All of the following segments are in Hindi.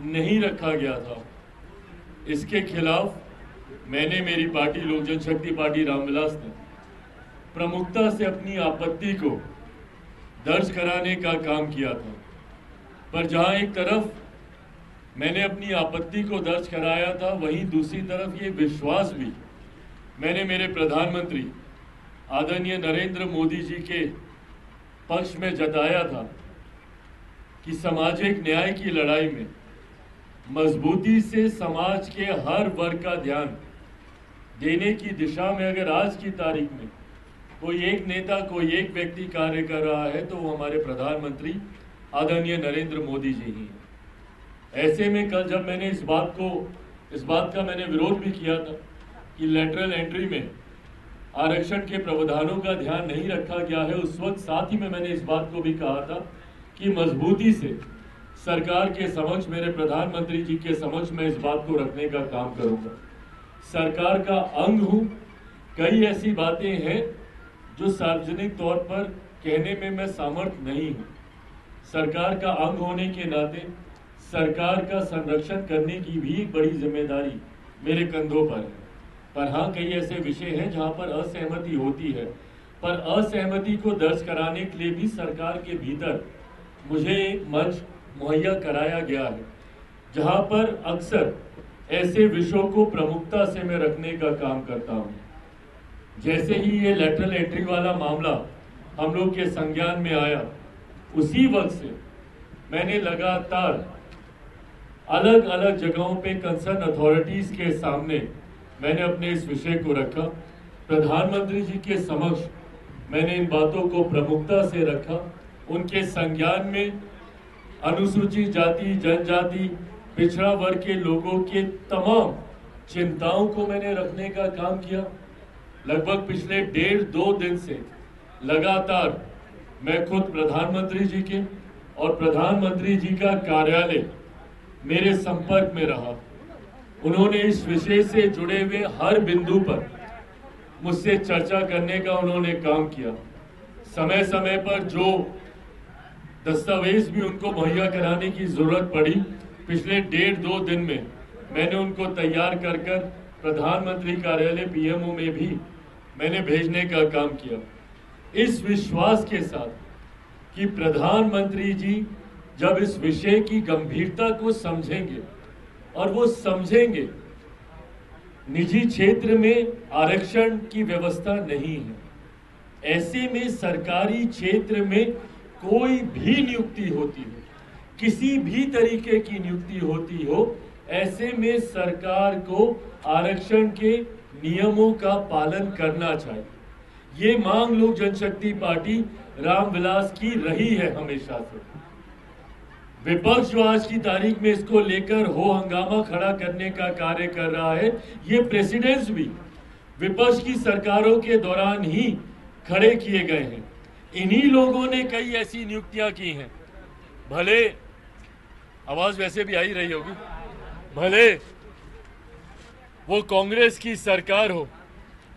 नहीं रखा गया था, इसके खिलाफ मैंने, मेरी पार्टी लोक जनशक्ति पार्टी रामविलास ने प्रमुखता से अपनी आपत्ति को दर्ज कराने का काम किया था। पर जहां एक तरफ मैंने अपनी आपत्ति को दर्ज कराया था, वहीं दूसरी तरफ ये विश्वास भी मैंने मेरे प्रधानमंत्री आदरणीय नरेंद्र मोदी जी के पक्ष में जताया था कि सामाजिक न्याय की लड़ाई में मजबूती से समाज के हर वर्ग का ध्यान देने की दिशा में अगर आज की तारीख में कोई एक नेता, कोई एक व्यक्ति कार्य कर रहा है तो वो हमारे प्रधानमंत्री आदरणीय नरेंद्र मोदी जी ही हैं। ऐसे में कल जब मैंने इस बात का मैंने विरोध भी किया था कि लेटरल एंट्री में आरक्षण के प्रावधानों का ध्यान नहीं रखा गया है, उस वक्त साथ ही में मैंने इस बात को भी कहा था कि मजबूती से सरकार के समक्ष, मेरे प्रधानमंत्री जी के समक्ष मैं इस बात को रखने का काम करूंगा। सरकार का अंग हूं, कई ऐसी बातें हैं जो सार्वजनिक तौर पर कहने में मैं सामर्थ्य नहीं हूं। सरकार का अंग होने के नाते सरकार का संरक्षण करने की भी बड़ी जिम्मेदारी मेरे कंधों पर है। पर हाँ, कई ऐसे विषय हैं जहां पर असहमति होती है, पर असहमति को दर्ज कराने के लिए भी सरकार के भीतर मुझे एक मंच मुहैया कराया गया है, जहां पर अक्सर ऐसे विषयों को प्रमुखता से मैं रखने का काम करता हूं। जैसे ही ये लेटरल एंट्री वाला मामला हम लोग के संज्ञान में आया, उसी वक्त से मैंने लगातार अलग अलग जगहों पे कंसर्न अथॉरिटीज के सामने मैंने अपने इस विषय को रखा। प्रधानमंत्री जी के समक्ष मैंने इन बातों को प्रमुखता से रखा। उनके संज्ञान में अनुसूचित जाति, जनजाति, पिछड़ा वर्ग के लोगों के तमाम चिंताओं को मैंने रखने का काम किया। लगभग पिछले 1.5-2 दिन से लगातार मैं खुद प्रधानमंत्री जी के और प्रधानमंत्री जी का कार्यालय मेरे संपर्क में रहा। उन्होंने इस विषय से जुड़े हुए हर बिंदु पर मुझसे चर्चा करने का उन्होंने काम किया। समय समय पर जो दस्तावेज भी उनको मुहैया कराने की जरूरत पड़ी, पिछले 1.5-2 दिन में मैंने उनको तैयार कर प्रधानमंत्री कार्यालय पीएमओ में भी मैंने भेजने का काम किया, इस विश्वास के साथ कि प्रधानमंत्री जी जब इस विषय की गंभीरता को समझेंगे और वो समझेंगे निजी क्षेत्र में आरक्षण की व्यवस्था नहीं है, ऐसे में सरकारी क्षेत्र में कोई भी नियुक्ति होती हो, किसी भी तरीके की नियुक्ति होती हो, ऐसे में सरकार को आरक्षण के नियमों का पालन करना चाहिए। ये मांग लोक जनशक्ति पार्टी रामविलास की रही है हमेशा से। विपक्ष जो आज की तारीख में इसको लेकर हो हंगामा खड़ा करने का कार्य कर रहा है, ये प्रेसिडेंट्स भी विपक्ष की सरकारों के दौरान ही खड़े किए गए हैं। इन्हीं लोगों ने कई ऐसी नियुक्तियां की हैं, भले आवाज वैसे भी आ ही रही होगी, भले वो कांग्रेस की सरकार हो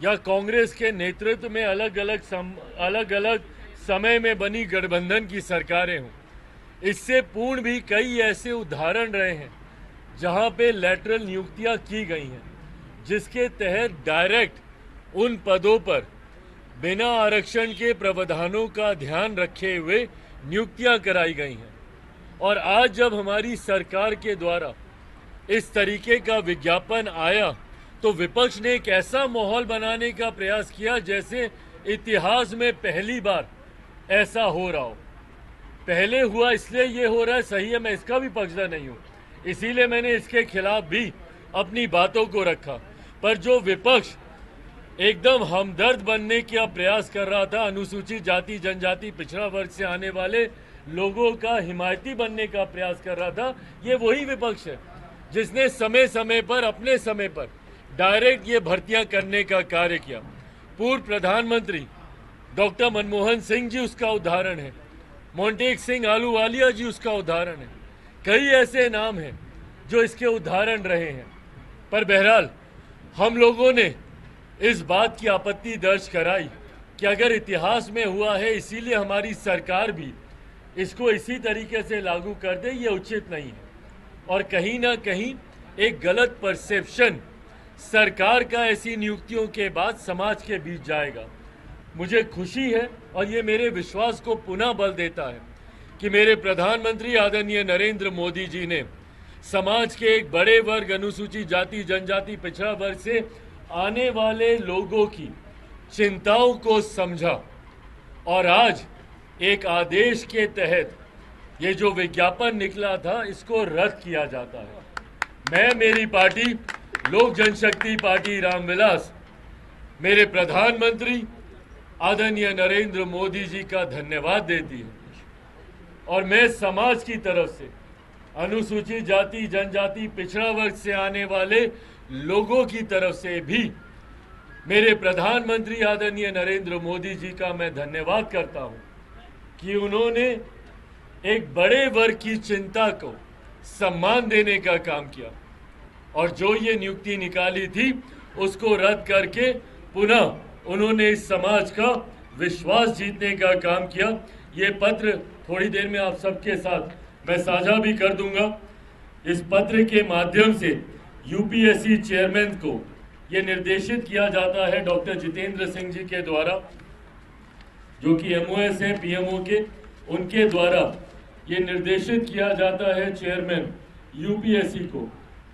या कांग्रेस के नेतृत्व में अलग अलग समय में बनी गठबंधन की सरकारें हों। इससे पूर्ण भी कई ऐसे उदाहरण रहे हैं जहां पे लेटरल नियुक्तियां की गई हैं, जिसके तहत डायरेक्ट उन पदों पर बिना आरक्षण के प्रावधानों का ध्यान रखे हुए नियुक्तियां कराई गई हैं। और आज जब हमारी सरकार के द्वारा इस तरीके का विज्ञापन आया तो विपक्ष ने एक ऐसा माहौल बनाने का प्रयास किया जैसे इतिहास में पहली बार ऐसा हो रहा हो। पहले हुआ इसलिए ये हो रहा है, सही है, मैं इसका भी पक्षधर नहीं हूँ, इसीलिए मैंने इसके खिलाफ भी अपनी बातों को रखा। पर जो विपक्ष एकदम हमदर्द बनने का प्रयास कर रहा था, अनुसूचित जाति, जनजाति, पिछड़ा वर्ग से आने वाले लोगों का हिमायती बनने का प्रयास कर रहा था, ये वही विपक्ष है जिसने समय समय पर, अपने समय पर डायरेक्ट ये भर्तियां करने का कार्य किया। पूर्व प्रधानमंत्री डॉक्टर मनमोहन सिंह जी उसका उदाहरण है, मोंटेक सिंह आलूवालिया जी उसका उदाहरण है, कई ऐसे नाम हैं जो इसके उदाहरण रहे हैं। पर बहरहाल हम लोगों ने इस बात की आपत्ति दर्ज कराई कि अगर इतिहास में हुआ है इसीलिए हमारी सरकार भी इसको इसी तरीके से लागू कर दे, ये उचित नहीं है। और कहीं ना कहीं एक गलत परसेप्शन सरकार का ऐसी नियुक्तियों के बाद समाज के बीच जाएगा। मुझे खुशी है और ये मेरे विश्वास को पुनः बल देता है कि मेरे प्रधानमंत्री आदरणीय नरेंद्र मोदी जी ने समाज के एक बड़े वर्ग, अनुसूचित जाति, जनजाति, पिछड़ा वर्ग से आने वाले लोगों की चिंताओं को समझा और आज एक आदेश के तहत ये जो विज्ञापन निकला था इसको रद्द किया जाता है। मैं, मेरी पार्टी लोक जनशक्ति पार्टी रामविलास, मेरे प्रधानमंत्री आदरणीय नरेंद्र मोदी जी का धन्यवाद देती है और मैं समाज की तरफ से अनुसूचित जाति, जनजाति, पिछड़ा वर्ग से आने वाले लोगों की तरफ से भी मेरे प्रधानमंत्री आदरणीय नरेंद्र मोदी जी का मैं धन्यवाद करता हूं कि उन्होंने एक बड़े वर्ग की चिंता को सम्मान देने का काम किया और जो ये नियुक्ति निकाली थी उसको रद्द करके पुनः उन्होंने इस समाज का विश्वास जीतने का काम किया। ये पत्र थोड़ी देर में आप सबके साथ मैं साझा भी कर दूंगा। इस पत्र के माध्यम से यूपीएससी चेयरमैन को ये निर्देशित किया जाता है डॉक्टर जितेंद्र सिंह जी के द्वारा, जो कि एमओएस है पीएमओ के, उनके द्वारा ये निर्देशित किया जाता है चेयरमैन यूपीएससी को।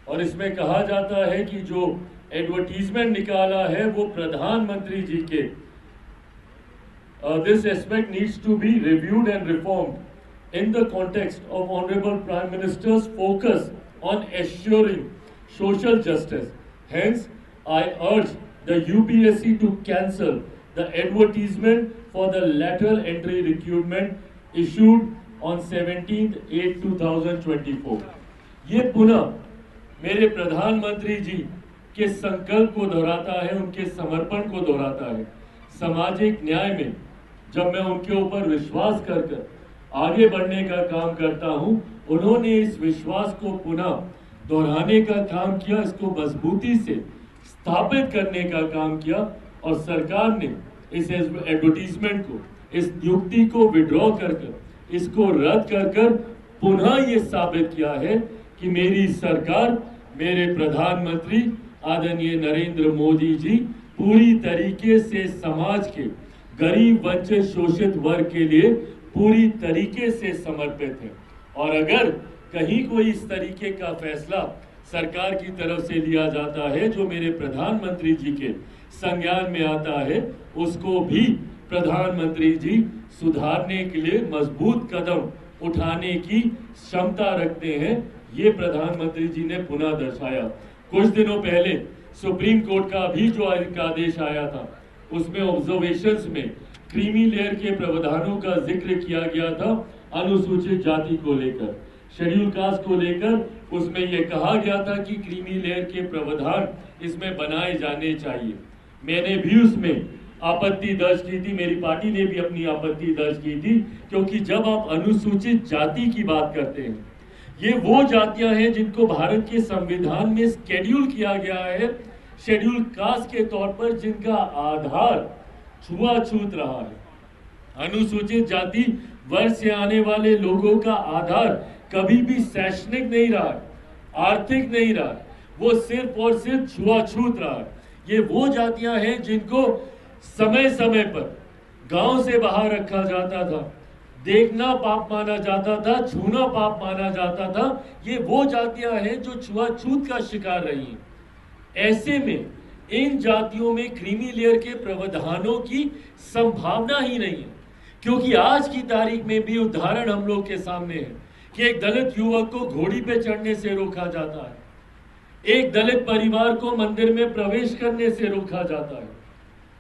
और इसमें कहा जाता है कि जो एडवर्टीजमेंट निकाला है वो प्रधानमंत्री जी के this aspect needs to be reviewed and reformed in the context of Honorable Prime Minister's focus on assuring social justice. Hence, I urge the UPSC to cancel the advertisement for the lateral entry recruitment issued on 17/8/2024. ये पुनः मेरे प्रधानमंत्री जी के संकल्प को दोहराता है, उनके समर्पण को दोहराता है। सामाजिक न्याय में जब मैं उनके ऊपर विश्वास कर आगे बढ़ने का काम करता हूं, उन्होंने इस विश्वास को पुनः दोहराने का काम किया, इसको मजबूती से स्थापित करने का काम किया और सरकार ने इस एडवर्टीजमेंट को, इस नियुक्ति को विड्रॉ कर इसको रद्द कर पुनः ये साबित किया है कि मेरी सरकार, मेरे प्रधानमंत्री आदरणीय नरेंद्र मोदी जी पूरी तरीके से समाज के गरीब, वंचित, शोषित वर्ग के लिए पूरी तरीके से समर्पित है। और अगर कहीं कोई इस तरीके का फैसला सरकार की तरफ से लिया जाता है जो मेरे प्रधानमंत्री जी के संज्ञान में आता है, उसको भी प्रधानमंत्री जी सुधारने के लिए मजबूत कदम उठाने की क्षमता रखते हैं। ये प्रधानमंत्री जी ने पुनः दर्शाया। कुछ दिनों पहले सुप्रीम कोर्ट का भी जो आदेश आया था उसमें ऑब्जर्वेशंस में क्रीमी लेयर के प्रावधानों का जिक्र किया गया था अनुसूचित जाति को लेकर, शेड्यूल कास्ट को लेकर। उसमें यह कहा गया था कि क्रीमी लेयर के प्रावधान इसमें बनाए जाने चाहिए। मैंने भी उसमें आपत्ति दर्ज की थी, मेरी पार्टी ने भी अपनी आपत्ति दर्ज की थी, क्योंकि जब आप अनुसूचित जाति की बात करते हैं, ये वो जातियां हैं जिनको भारत के संविधान में शेड्यूल किया गया है शेड्यूल कास्ट के तौर पर, जिनका आधार छुआछूत रहा है। अनुसूचित जाति वर्ग से आने वाले लोगों का आधार कभी भी शैक्षणिक नहीं रहा है, आर्थिक नहीं रहा है, वो सिर्फ और सिर्फ छुआछूत रहा है। ये वो जातियां हैं जिनको समय समय पर गांव से बाहर रखा जाता था, देखना पाप माना जाता था, छूना पाप माना जाता था। ये वो जातियां हैं जो छुआछूत का शिकार रही हैं। ऐसे में इन जातियों में क्रीमी लेयर के प्रावधानों की संभावना ही नहीं है, क्योंकि आज की तारीख में भी उदाहरण हम लोग के सामने है कि एक दलित युवक को घोड़ी पे चढ़ने से रोका जाता है, एक दलित परिवार को मंदिर में प्रवेश करने से रोका जाता है।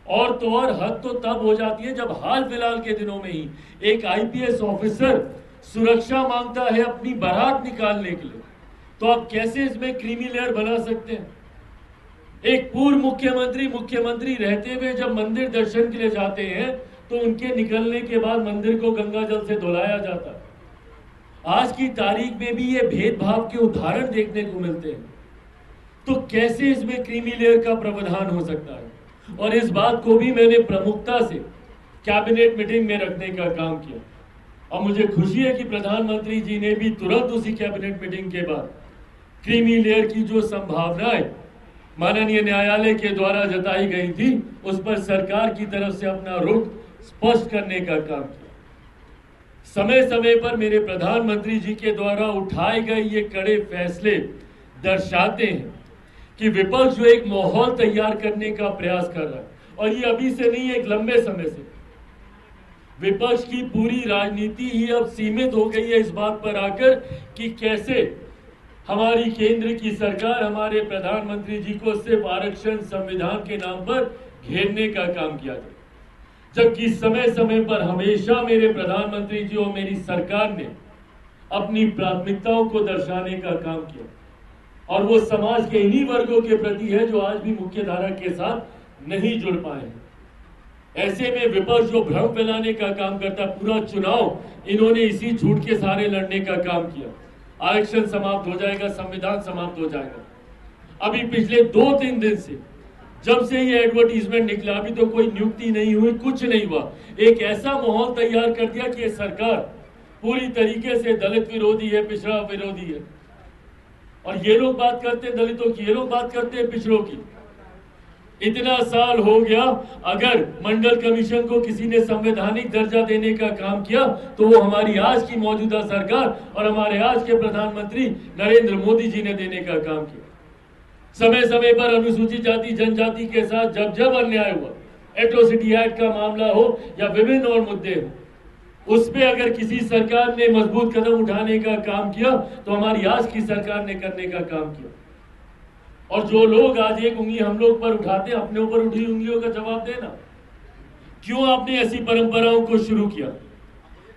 और तो और हद तो तब हो जाती है जब हाल फिलहाल के दिनों में ही एक आईपीएस ऑफिसर सुरक्षा मांगता है अपनी बारात निकालने के लिए। तो आप कैसे इसमें क्रीमी लेयर बना सकते हैं? एक पूर्व मुख्यमंत्री रहते हुए जब मंदिर दर्शन के लिए जाते हैं तो उनके निकलने के बाद मंदिर को गंगा जल से धुलाया जाता है। आज की तारीख में भी ये भेदभाव के उदाहरण देखने को मिलते हैं। तो कैसे इसमें क्रीमी लेयर का प्रावधान हो सकता है? और इस बात को भी मैंने प्रमुखता से कैबिनेट मीटिंग में रखने का काम किया और मुझे खुशी है कि प्रधानमंत्री जी ने भी तुरंत उसी कैबिनेट मीटिंग के बाद क्रीमी लेयर की जो संभावनाएं माननीय न्यायालय के द्वारा जताई गई थी, उस पर सरकार की तरफ से अपना रुख स्पष्ट करने का काम किया। समय समय पर मेरे प्रधानमंत्री जी के द्वारा उठाए गए ये कड़े फैसले दर्शाते हैं कि विपक्ष जो एक माहौल तैयार करने का प्रयास कर रहा है, और ये अभी से नहीं, एक लंबे समय से विपक्ष की पूरी राजनीति ही अब सीमित हो गई है इस बात पर आकर कि कैसे हमारी केंद्र की सरकार हमारे प्रधानमंत्री जी को सिर्फ आरक्षण संविधान के नाम पर घेरने का काम किया जाए, जबकि समय समय पर हमेशा मेरे प्रधानमंत्री जी और मेरी सरकार ने अपनी प्राथमिकताओं को दर्शाने का काम किया, और वो समाज के इन्हीं वर्गों के प्रति है जो आज भी मुख्य धारा के साथ नहीं जुड़ पाए हैं। ऐसे में विपक्ष जो भ्रम फैलाने का काम करता, पूरा चुनाव इन्होंने इसी झूठ के सहारे लड़ने का काम किया। आरक्षण समाप्त हो जाएगा, संविधान समाप्त हो जाएगा। अभी पिछले 2-3 दिन से जब से ये एडवर्टीजमेंट निकला, अभी तो कोई नियुक्ति नहीं हुई, कुछ नहीं हुआ। एक ऐसा माहौल तैयार कर दिया कि ये सरकार पूरी तरीके से दलित विरोधी है, पिछड़ा विरोधी है। और ये लोग बात करते हैं दलितों की, ये लोग बात करते हैं पिछड़ों की। इतना साल हो गया, अगर मंडल कमीशन को किसी ने संवैधानिक दर्जा देने का काम किया तो वो हमारी आज की मौजूदा सरकार और हमारे आज के प्रधानमंत्री नरेंद्र मोदी जी ने देने का काम किया। समय समय पर अनुसूचित जाति जनजाति के साथ जब जब अन्याय हुआ, एट्रोसिटी एक्ट का मामला हो या विभिन्न और मुद्दे हो, उस पे अगर किसी सरकार ने मजबूत कदम उठाने का काम किया तो हमारी आज की सरकार ने करने का काम किया। और जो लोग आज एक उंगली हम लोग पर उठाते हैं, अपने ऊपर उठी उंगलियों का जवाब देना। क्यों आपने ऐसी परंपराओं को शुरू किया?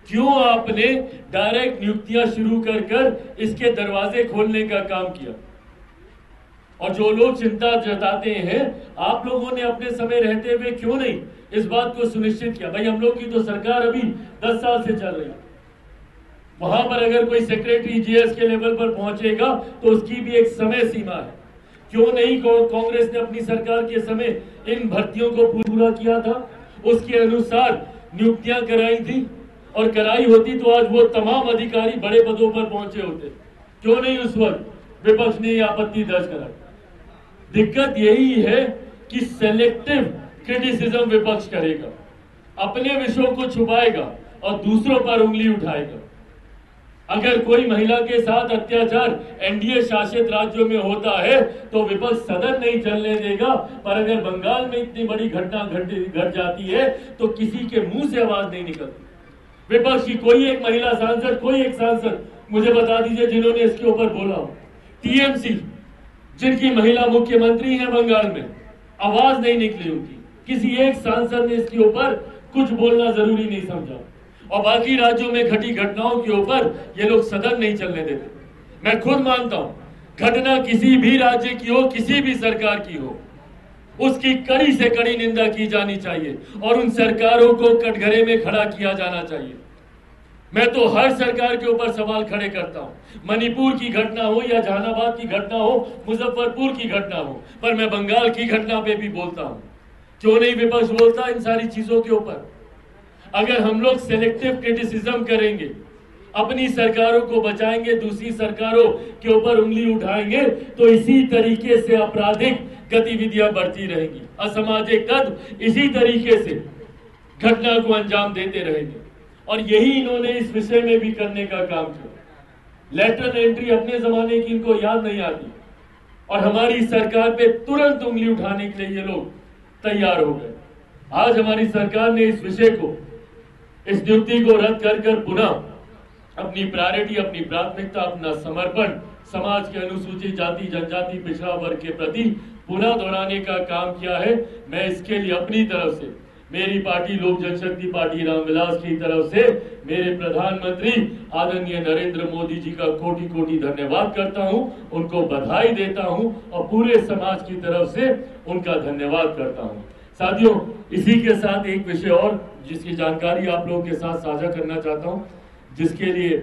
क्यों आपने डायरेक्ट नियुक्तियां शुरू कर कर इसके दरवाजे खोलने का काम किया? और जो लोग चिंता जताते हैं, आप लोगों ने अपने समय रहते हुए क्यों नहीं इस बात को सुनिश्चित किया? भाई, हम लोग की तो सरकार अभी 10 साल से चल रही है। वहां पर अगर कोई सेक्रेटरी जीएस के लेवल पर पहुंचेगा तो उसकी भी एक समय सीमा है। क्यों नहीं कांग्रेस ने अपनी सरकार के समय इन भर्तियों को पूरा किया था, उसके अनुसार नियुक्तियां कराई थी, और कराई होती तो आज वो तमाम अधिकारी बड़े पदों पर पहुंचे होते। क्यों नहीं उस वक्त विपक्ष ने यह आपत्ति दर्ज कराई? दिक्कत यही है कि सेलेक्टिव क्रिटिसिज्म विपक्ष करेगा, अपने विषयों को छुपाएगा और दूसरों पर उंगली उठाएगा। अगर कोई महिला के साथ अत्याचार एनडीए शासित राज्यों में होता है तो विपक्ष सदन नहीं चलने देगा, पर अगर बंगाल में इतनी बड़ी घटना घट जाती है तो किसी के मुंह से आवाज नहीं निकलती। विपक्ष की कोई एक महिला सांसद, कोई एक सांसद मुझे बता दीजिए जिन्होंने इसके ऊपर बोला हो। टीएमसी जिनकी महिला मुख्यमंत्री है बंगाल में, आवाज नहीं निकली उनकी, किसी एक सांसद ने इसके ऊपर कुछ बोलना जरूरी नहीं समझा। और बाकी राज्यों में घटी घटनाओं के ऊपर ये लोग सदन नहीं चलने देते। मैं खुद मानता हूं घटना किसी भी राज्य की हो, किसी भी सरकार की हो, उसकी कड़ी से कड़ी निंदा की जानी चाहिए और उन सरकारों को कटघरे में खड़ा किया जाना चाहिए। मैं तो हर सरकार के ऊपर सवाल खड़े करता हूं, मणिपुर की घटना हो या जहानाबाद की घटना हो, मुजफ्फरपुर की घटना हो, पर मैं बंगाल की घटना पे भी बोलता हूं। क्यों नहीं विपक्ष बोलता इन सारी चीजों के ऊपर? अगर हम लोग सेलेक्टिव क्रिटिसिज्म करेंगे, अपनी सरकारों को बचाएंगे, दूसरी सरकारों के ऊपर उंगली उठाएंगे, तो इसी तरीके से आपराधिक गतिविधियां बढ़ती रहेंगी, असामाजिक तत्व इसी तरीके से घटना को अंजाम देते रहेंगे। और यही इन्होंने इस विषय में भी करने का काम किया। लेटरल एंट्री अपने जमाने की इनको याद नहीं आती, और हमारी सरकार पे तुरंत उंगली उठाने के लिए ये लोग तैयार हो गए। आज हमारी सरकार ने इस विषय को, इस नियुक्ति को रद्द कर कर पुनः अपनी प्रायोरिटी, अपनी प्राथमिकता, अपना समर्पण समाज के अनुसूचित जाति जनजाति पिछड़ा वर्ग के प्रति पुनः दोहराने का काम किया है। मैं इसके लिए अपनी तरफ से, मेरी पार्टी लोक जनशक्ति पार्टी रामविलास की तरफ से मेरे प्रधानमंत्री आदरणीय नरेंद्र मोदी जी का कोटि कोटि धन्यवाद करता हूं, उनको बधाई देता हूं और पूरे समाज की तरफ से उनका धन्यवाद करता हूं। साथियों, इसी के साथ एक विषय और जिसकी जानकारी आप लोगों के साथ साझा करना चाहता हूं, जिसके लिए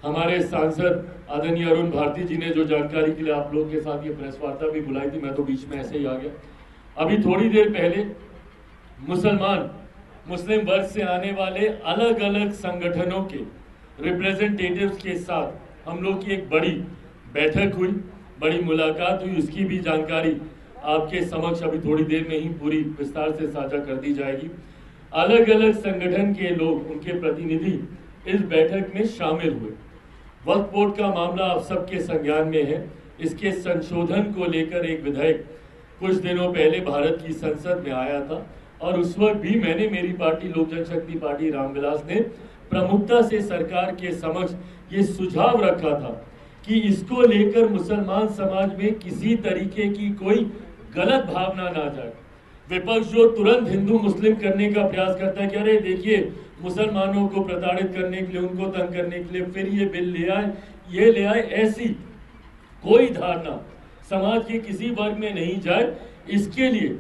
हमारे सांसद आदरणीय अरुण भारती जी ने जो जानकारी के लिए आप लोगों के साथ ये प्रेस वार्ता भी बुलाई थी, मैं तो बीच में ऐसे ही आ गया। अभी थोड़ी देर पहले मुस्लिम वर्ग से आने वाले अलग अलग संगठनों के रिप्रेजेंटेटिव्स के साथ हम लोग की एक बड़ी बैठक हुई, बड़ी मुलाकात हुई, उसकी भी जानकारी आपके समक्ष अभी थोड़ी देर में ही पूरी विस्तार से साझा कर दी जाएगी। अलग अलग संगठन के लोग, उनके प्रतिनिधि इस बैठक में शामिल हुए। वक्फ बोर्ड का मामला आप सबके संज्ञान में है। इसके संशोधन को लेकर एक विधेयक कुछ दिनों पहले भारत की संसद में आया था और उस वक्त भी मैंने, मेरी पार्टी लोक जनशक्ति पार्टी रामविलास ने प्रमुखता से सरकार के समक्ष ये सुझाव रखा था कि इसको लेकर मुसलमान समाज में किसी तरीके की कोई गलत भावना ना जाए। विपक्ष जो तुरंत हिंदू मुस्लिम करने का प्रयास करता है कि अरे देखिए मुसलमानों को प्रताड़ित करने के लिए, उनको तंग करने के लिए फिर ये बिल ले आए, ये ले आए, ऐसी कोई धारणा समाज के किसी वर्ग में नहीं जाए, इसके लिए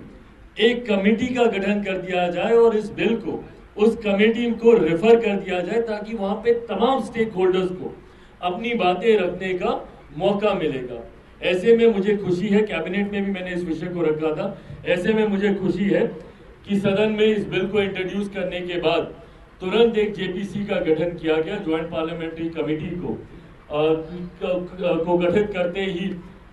एक कमेटी का गठन कर दिया जाए और इस बिल को उस कमेटी को रेफर कर दिया जाए ताकि वहां पे तमाम स्टेक होल्डर्स को अपनी बातें रखने का मौका मिलेगा। ऐसे में मुझे खुशी है, कैबिनेट में भी मैंने इस विषय को रखा था, ऐसे में मुझे खुशी है कि सदन में इस बिल को इंट्रोड्यूस करने के बाद तुरंत एक जेपीसी का गठन किया गया, ज्वाइंट पार्लियामेंट्री कमेटी को गठित करते ही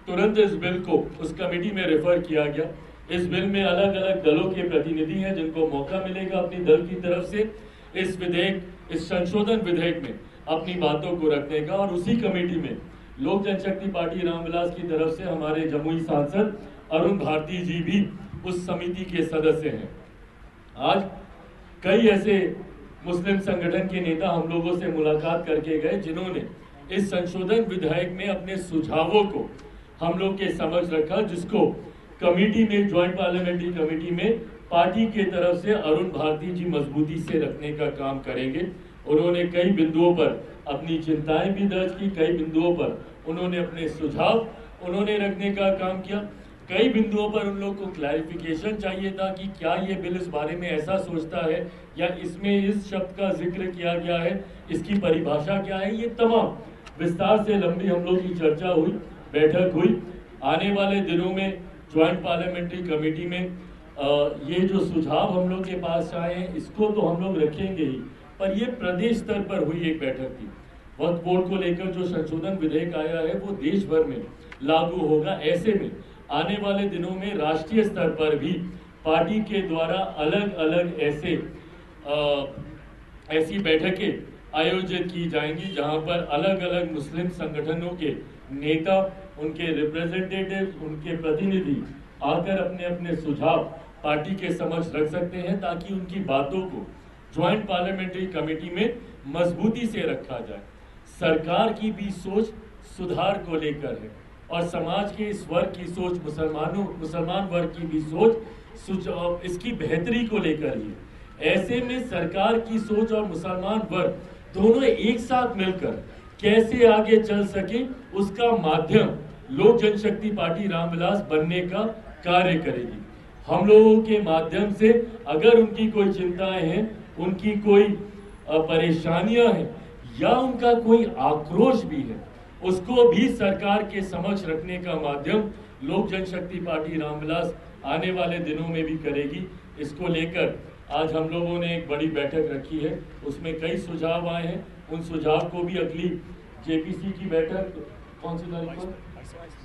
तुरंत इस बिल को उस कमेटी में रेफर किया गया। इस बिल में अलग अलग दलों के प्रतिनिधि हैं जिनको मौका मिलेगा अपनी दल की तरफ से इस संशोधन विधेयक में अपनी बातों को रखने का। और उसी कमेटी में लोक जनशक्ति पार्टी रामविलास की तरफ से हमारे जमुई सांसद अरुण भारती जी भी उस समिति के सदस्य हैं। आज कई ऐसे मुस्लिम संगठन के नेता हम लोगों से मुलाकात करके गए जिन्होंने इस संशोधन विधेयक में अपने सुझावों को हम लोग के समक्ष रखा, जिसको कमेटी में, ज्वाइंट पार्लियामेंट्री कमेटी में पार्टी के तरफ से अरुण भारती जी मजबूती से रखने का काम करेंगे। उन्होंने कई बिंदुओं पर अपनी चिंताएं भी दर्ज की, कई बिंदुओं पर उन्होंने अपने सुझाव रखने का काम किया। कई बिंदुओं पर उन लोग को क्लैरिफिकेशन चाहिए था कि क्या ये बिल इस बारे में ऐसा सोचता है या इसमें इस शब्द का जिक्र किया गया है, इसकी परिभाषा क्या है। ये तमाम विस्तार से लंबी हम लोग की चर्चा हुई, बैठक हुई। आने वाले दिनों में ज्वाइंट पार्लियामेंट्री कमेटी में ये जो सुझाव हम लोग के पास आए हैं इसको तो हम लोग रखेंगे ही, पर ये प्रदेश स्तर पर हुई एक बैठक थी। वक्फ बोर्ड को लेकर जो संशोधन विधेयक आया है वो देश भर में लागू होगा। ऐसे में आने वाले दिनों में राष्ट्रीय स्तर पर भी पार्टी के द्वारा अलग अलग ऐसी बैठकें आयोजित की जाएंगी जहां पर अलग अलग मुस्लिम संगठनों के नेता, उनके रिप्रेजेंटेटिव, उनके प्रतिनिधि आकर अपने अपने सुझाव पार्टी के समक्ष रख सकते हैं ताकि उनकी बातों को ज्वाइंट पार्लियामेंट्री कमेटी में मजबूती से रखा जाए। सरकार की भी सोच सुधार को लेकर है और समाज के इस वर्ग की सोच, मुसलमान वर्ग की भी सोच इसकी बेहतरी को लेकर ही है। ऐसे में सरकार की सोच और मुसलमान वर्ग दोनों एक साथ मिलकर कैसे आगे चल सके उसका माध्यम लोक जनशक्ति पार्टी रामविलास बनने का कार्य करेगी। हम लोगों के माध्यम से अगर उनकी कोई चिंताएं हैं, उनकी कोई परेशानियां हैं या उनका कोई आक्रोश भी है, उसको भी सरकार के समक्ष रखने का माध्यम लोक जनशक्ति पार्टी रामविलास आने वाले दिनों में भी करेगी। इसको लेकर आज हम लोगों ने एक बड़ी बैठक रखी है, उसमें कई सुझाव आए हैं। उन सुझाव को भी अगली जेपीसी की बैठक कौन सी तारीख को,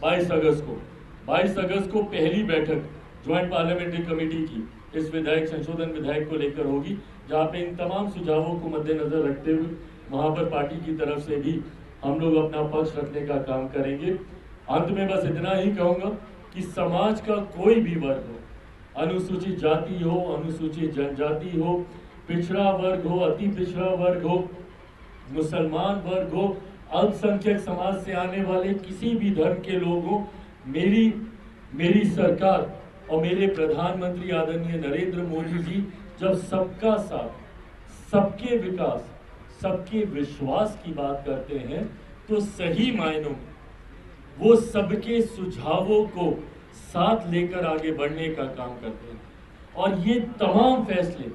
22 अगस्त को पहली बैठक ज्वाइंट पार्लियामेंट्री कमेटी की इस विधेयक, संशोधन विधेयक को लेकर होगी, जहां पे इन तमाम सुझावों को मद्देनजर रखते हुए वहां पर पार्टी की तरफ से भी हम लोग अपना पक्ष रखने का काम करेंगे। अंत में बस इतना ही कहूंगा कि समाज का कोई भी वर्ग हो, अनुसूचित जाति हो, अनुसूचित जनजाति हो, पिछड़ा वर्ग हो, अति पिछड़ा वर्ग हो, मुसलमान वर्ग हो, अल्पसंख्यक समाज से आने वाले किसी भी धर्म के लोग हो, मेरी सरकार और मेरे प्रधानमंत्री आदरणीय नरेंद्र मोदी जी जब सबका साथ, सबके विकास, सबके विश्वास की बात करते हैं तो सही मायनों में वो सबके सुझावों को साथ लेकर आगे बढ़ने का काम करते हैं। और ये तमाम फैसले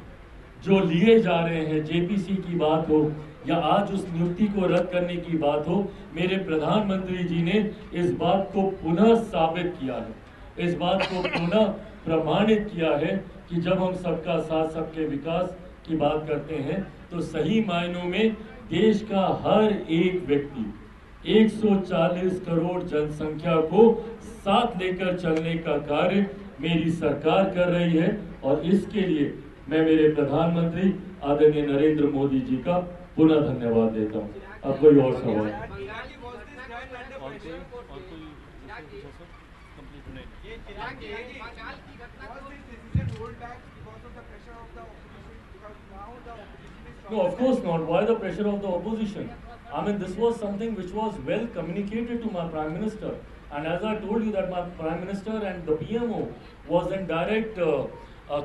जो लिए जा रहे हैं, जेपीसी की बात हो या आज उस नियुक्ति को रद्द करने की बात हो, मेरे प्रधानमंत्री जी ने इस बात को पुनः साबित किया है, इस बात को पुनः प्रमाणित किया है कि जब हम सबका साथ, सबके विकास की बात करते हैं तो सही मायनों में देश का हर एक व्यक्ति 140 करोड़ जनसंख्या को साथ लेकर चलने का कार्य मेरी सरकार कर रही है और इसके लिए मैं मेरे प्रधानमंत्री आदरणीय नरेंद्र मोदी जी का पुनः धन्यवाद देता हूं। अब कोई और सवाल? No, of course not. Why the pressure of the opposition? I mean, this was something which was well communicated to my Prime Minister. And as I told you that my Prime Minister and the PMO was in direct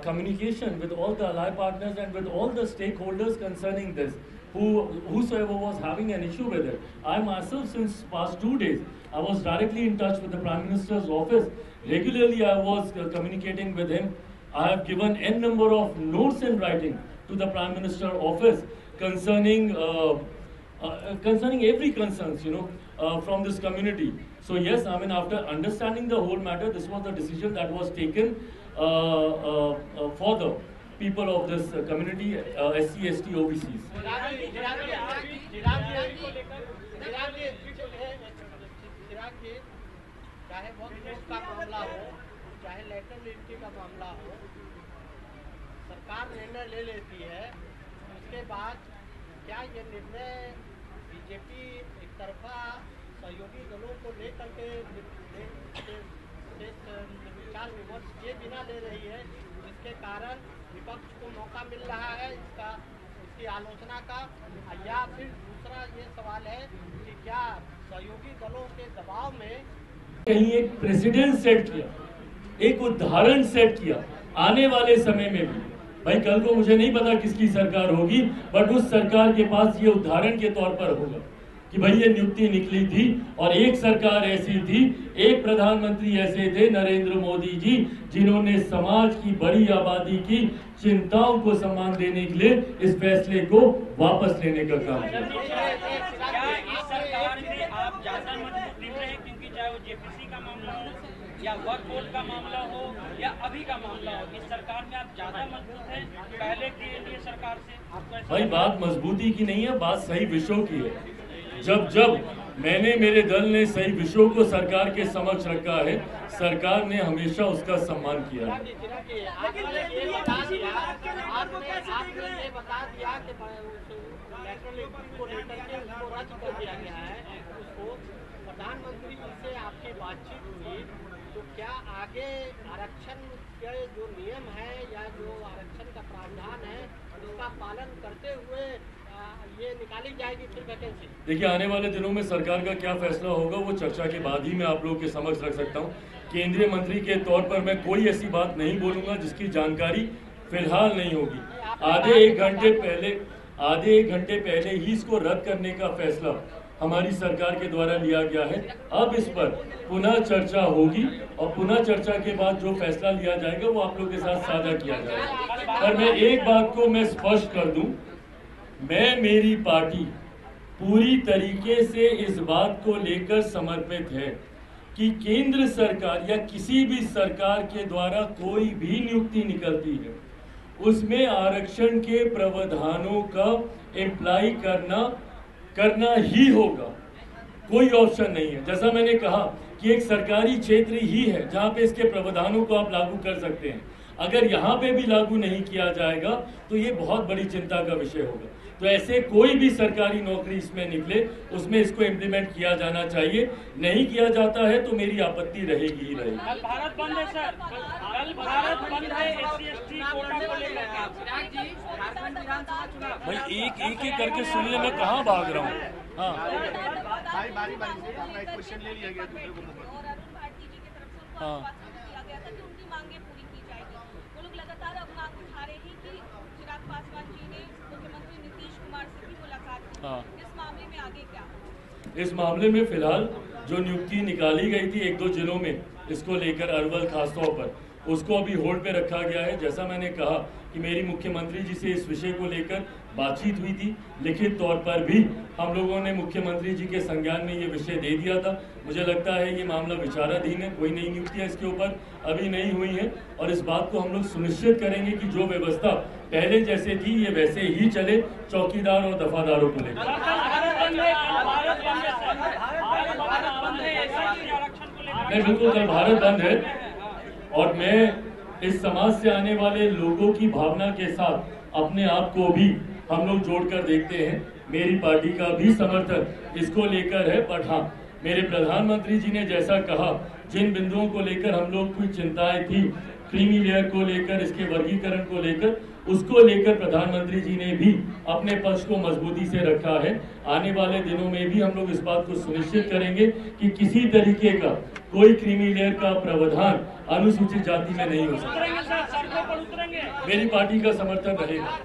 communication with all the ally partners and with all the stakeholders concerning this, whosoever was having an issue with it. I myself, since past 2 days, I was directly in touch with the Prime Minister's office. Regularly, I was communicating with him. I have given n number of notes in writing to the Prime Minister office concerning concerning every concerns, from this community. So yes, I mean, after understanding the whole matter, this was the decision that was taken for the people of this community, SC, ST, OBCs. चाहे वक्त का मामला हो, चाहे लेटरल एंट्री का मामला हो, सरकार निर्णय ले लेती है। उसके बाद क्या ये निर्णय बीजेपी एक तरफा सहयोगी दलों को लेकर के विचार विमर्श किए बिना ले रही है, जिसके कारण विपक्ष को मौका मिल रहा है इसकी आलोचना का? या फिर दूसरा ये सवाल है कि क्या सहयोगी दलों के दबाव में कहीं एक प्रेसिडेंट सेट किया, एक उदाहरण सेट किया आने वाले समय में भी? भाई, कल को मुझे नहीं पता किसकी सरकार होगी, बट उस सरकार के पास ये उदाहरण के तौर पर होगा कि भाई ये नियुक्ति निकली थी और एक सरकार ऐसी थी, एक प्रधानमंत्री ऐसे थे नरेंद्र मोदी जी, जिन्होंने समाज की बड़ी आबादी की चिंताओं को सम्मान देने के लिए इस फैसले को वापस लेने का काम किया। आप ज्यादा मजबूत दिख रहे हैं, क्योंकि चाहे वो जेपीसी का मामला हो या वर्क बोर्ड का मामला हो या अभी का मामला हो, इस सरकार में आप ज्यादा मजबूत हैं पहले के लिए सरकार से? भाई, बात मजबूती की नहीं है, बात सही विषयों की है। जब मैंने, मेरे दल ने सही विषयों को सरकार के समक्ष रखा है, सरकार ने हमेशा उसका सम्मान किया है। प्रधानमंत्री जी से आपकी बातचीत हुई, तो क्या आगे आरक्षण के जो नियम है या जो आरक्षण का प्रावधान है उसका पालन करते हुए ये निकाली जाएगी फिर वैकेंसी? देखिए, आने वाले दिनों में सरकार का क्या फैसला होगा वो चर्चा के बाद ही मैं आप लोगों के समक्ष रख सकता हूँ। केंद्रीय मंत्री के तौर पर मैं कोई ऐसी बात नहीं बोलूंगा जिसकी जानकारी फिलहाल नहीं होगी। आधे एक घंटे पहले ही इसको रद्द करने का फैसला हमारी सरकार के द्वारा लिया गया है। अब इस पर पुनः चर्चा होगी और पुनः चर्चा के बाद जो फैसला लिया जाएगा वो आप लोगों के साथ साझा किया जाएगा। पर मैं एक बात को मैं स्पष्ट कर दूं, मेरी पार्टी पूरी तरीके से इस बात को लेकर समर्पित है कि केंद्र सरकार या किसी भी सरकार के द्वारा कोई भी नियुक्ति निकलती है उसमें आरक्षण के प्रावधानों का इम्प्लाई करना ही होगा, कोई ऑप्शन नहीं है। जैसा मैंने कहा कि एक सरकारी क्षेत्र ही है जहां पे इसके प्रावधानों को आप लागू कर सकते हैं। अगर यहाँ पे भी लागू नहीं किया जाएगा तो ये बहुत बड़ी चिंता का विषय होगा। तो ऐसे कोई भी सरकारी नौकरी इसमें निकले उसमें इसको इम्प्लीमेंट किया जाना चाहिए। नहीं किया जाता है तो मेरी आपत्ति रहेगी ही रहेगी। कल भारत बंद है सर, कल भारत बंद है SC/ST कोटा को लेकर। भाई, एक करके सुनिए, मैं कहाँ भाग रहा हूँ। हाँ, भाई, बारी से अपना एक क्वेश्चन ले लिया गया दूसरे को मौका। और अरुण भारती जी की तरफ से उनको आश्वासन दिया गया था कि उनकी मांगे पूरी की जाएगी। वो लोग लगातार अब मांग उठा रहे हैं कि चिराग पासवान जी ने मुख्यमंत्री नीतीश कुमार से भी मुलाकात की। इस मामले में आगे क्या? इस मामले में फिलहाल जो नियुक्ति निकाली गई थी 1-2 जिलों में, इसको लेकर अरवल खासतौर पर, उसको अभी होल्ड पे रखा गया है। जैसा मैंने कहा कि मेरी मुख्यमंत्री जी से इस विषय को लेकर बातचीत हुई थी, लिखित तौर पर भी हम लोगों ने मुख्यमंत्री जी के संज्ञान में ये विषय दे दिया था। मुझे लगता है ये मामला विचाराधीन है, कोई नई नियुक्तियां इसके ऊपर अभी नहीं हुई हैं और इस बात को हम लोग सुनिश्चित करेंगे कि जो व्यवस्था पहले जैसे थी ये वैसे ही चले, चौकीदार और दफादारों को लेकर। नहीं, बिल्कुल कल भारत बंद है और मैं इस समाज से आने वाले लोगों की भावना के साथ अपने आप को भी हम लोग जोड़कर देखते हैं। मेरी पार्टी का भी समर्थन इसको लेकर है, बट हाँ, मेरे प्रधानमंत्री जी ने जैसा कहा, जिन बिंदुओं को लेकर हम लोग की चिंताएं थी, क्रीमी लेयर को लेकर, इसके वर्गीकरण को लेकर, उसको लेकर प्रधानमंत्री जी ने भी अपने पक्ष को मजबूती से रखा है। आने वाले दिनों में भी हम लोग इस बात को सुनिश्चित करेंगे कि किसी तरीके का कोई क्रीमी लेयर का प्रावधान अनुसूचित जाति में नहीं हो सकता। मेरी पार्टी का समर्थन रहेगा।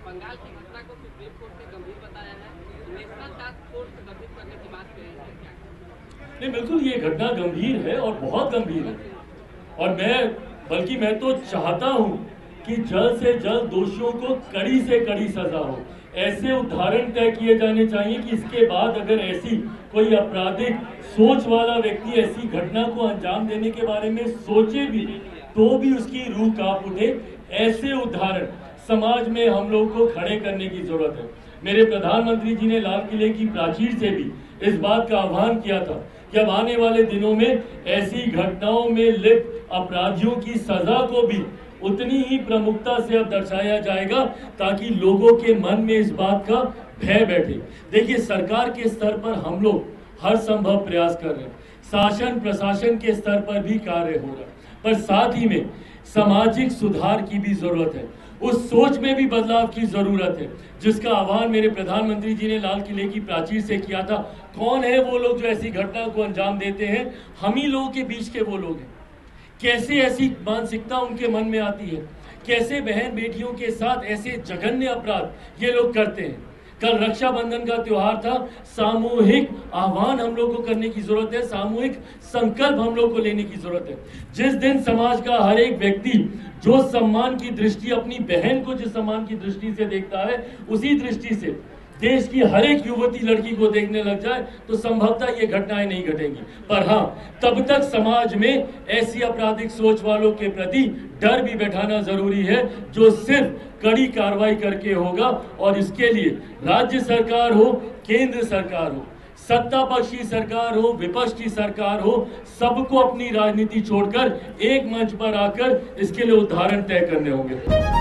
बंगाल की घटना को सुप्रीम कोर्ट ने गंभीर बताया है, नेशनल टास्क फोर्स गठित करने की बात कही है। नहीं, बिल्कुल ये घटना गंभीर है और बहुत गंभीर है, और मैं तो चाहता हूं कि जल्द से जल्द दोषियों को कड़ी से कड़ी सजा हो। ऐसे उदाहरण तय किए जाने चाहिए कि इसके बाद अगर ऐसी कोई आपराधिक सोच वाला व्यक्ति ऐसी घटना को अंजाम देने के बारे में सोचे भी तो भी उसकी रूह कांप उठे। ऐसे उदाहरण समाज में हम लोग को खड़े करने की जरूरत है। मेरे प्रधानमंत्री जी ने लाल किले की प्राचीर से भी इस बात का आह्वान किया था कि अब आने वाले दिनों में ऐसी घटनाओं में लिप्त अपराधियों की सजा को भी उतनी ही प्रमुखता से अब दर्शाया जाएगा ताकि लोगों के मन में इस बात का भय बैठे। देखिए, सरकार के स्तर पर हम लोग हर संभव प्रयास कर रहे हैं, शासन प्रशासन के स्तर पर भी कार्य हो रहा है, पर साथ ही में सामाजिक सुधार की भी जरूरत है। उस सोच में भी बदलाव की जरूरत है जिसका आह्वान मेरे प्रधानमंत्री जी ने लाल किले की प्राचीर से किया था। कौन है वो लोग जो ऐसी घटना को अंजाम देते हैं? हम ही लोगों के बीच के वो लोग हैं। कैसे ऐसी मानसिकता उनके मन में आती है? कैसे बहन बेटियों के साथ ऐसे जघन्य अपराध ये लोग करते हैं? कल रक्षाबंधन का त्योहार था, सामूहिक आह्वान हम लोग को करने की जरूरत है, सामूहिक संकल्प हम लोग को लेने की जरूरत है। जिस दिन समाज का हर एक व्यक्ति जो सम्मान की दृष्टि, अपनी बहन को जिस सम्मान की दृष्टि से देखता है, उसी दृष्टि से देश की हर एक युवती लड़की को देखने लग जाए तो संभवतः ये घटनाएं नहीं घटेंगी। पर हाँ, तब तक समाज में ऐसी आपराधिक सोच वालों के प्रति डर भी बैठाना जरूरी है, जो सिर्फ कड़ी कार्रवाई करके होगा। और इसके लिए राज्य सरकार हो, केंद्र सरकार हो, सत्ता पक्ष की सरकार हो, विपक्ष की सरकार हो, सबको अपनी राजनीति छोड़कर एक मंच पर आकर इसके लिए उदाहरण तय करने होंगे।